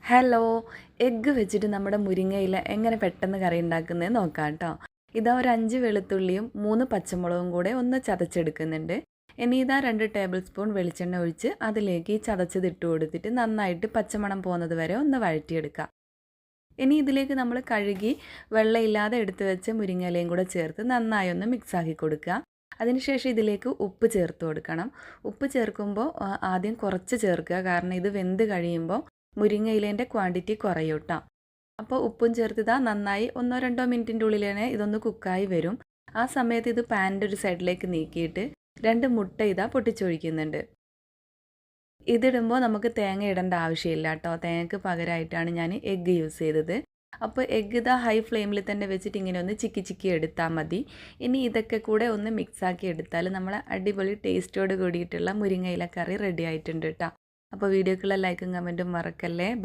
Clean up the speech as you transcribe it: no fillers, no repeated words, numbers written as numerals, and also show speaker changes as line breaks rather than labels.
Hello, egg വെച്ചിട്ട് നമ്മുടെ മുരിങ്ങയില എങ്ങനെ പെട്ടെന്ന് കറി ഉണ്ടാക്കുന്നത് നോക്കാം കേട്ടോ. ഇതാ ഒരു 5 വെളുത്തുള്ളിയും 3 പച്ചമുളകും കൂടെ ഒന്ന് ചതച്ചെടുക്കുന്നുണ്ട്. ഇനി ഇതാ 2 ടേബിൾ സ്പൂൺ വെളിച്ചെണ്ണ ഒഴിച്ച് അതിലേക്ക് ഈ ചതച്ചത് ഇട്ട് കൊടുത്തിട്ട് നന്നായിട്ട് പച്ചമണം പോകുന്നത് വരെ ഒന്ന് വഴറ്റിയെടുക്കാം. ഇനി ഇതിലേക്ക് നമ്മൾ കഴുകി വെള്ളമില്ലാതെ എടുത്ത് വെച്ച മുരിങ്ങയിലയും കൂടെ ചേർത്ത് നന്നായി ഒന്ന് മിക്സാക്കി കൊടുക്കുക. അതിനുശേഷം ഇതിലേക്ക് ഉപ്പ് ചേർത്ത് കൊടുക്കണം. ഉപ്പ് ചേർക്കുമ്പോൾ ആദ്യം കുറച്ച് ചേർക്കുക, കാരണം ഇത് വെന്ത് കഴിയുമ്പോൾ മുരിങ്ങയിലേൻ്റെ ക്വാണ്ടിറ്റി കുറയും കേട്ടോ. അപ്പോൾ ഉപ്പും ചേർത്ത് ഇതാ നന്നായി 1-2 മിനിറ്റിൻ്റെ ഉള്ളിൽ തന്നെ ഇതൊന്ന് കുക്കായി വരും. ആ സമയത്ത് ഇത് പാനിൻ്റെ ഒരു സൈഡിലേക്ക് നീക്കിയിട്ട് 2 മുട്ട ഇതാ പൊട്ടിച്ചൊഴിക്കുന്നുണ്ട്. ഇതിടുമ്പോൾ നമുക്ക് തേങ്ങ ഇടേണ്ട ആവശ്യമില്ല കേട്ടോ. തേങ്ങയ്ക്ക് പകരമായിട്ടാണ് ഞാൻ എഗ്ഗ് യൂസ് ചെയ്തത്. അപ്പോൾ എഗ്ഗ് ഇതാ ഹൈ ഫ്ലെയിമിൽ തന്നെ വെച്ചിട്ട് ഇങ്ങനെ ഒന്ന് ചിക്കി ചിക്കി എടുത്താൽ മതി. ഇനി ഇതൊക്കെ കൂടെ ഒന്ന് മിക്സാക്കി എടുത്താൽ നമ്മളെ അടിപൊളി ടേസ്റ്റോട് കൂടിയിട്ടുള്ള മുരിങ്ങയില കറി റെഡി ആയിട്ടുണ്ട് കേട്ടോ. അപ്പോൾ വീഡിയോക്കുള്ള ലൈക്കും കമൻറ്റും മറക്കല്ലേ.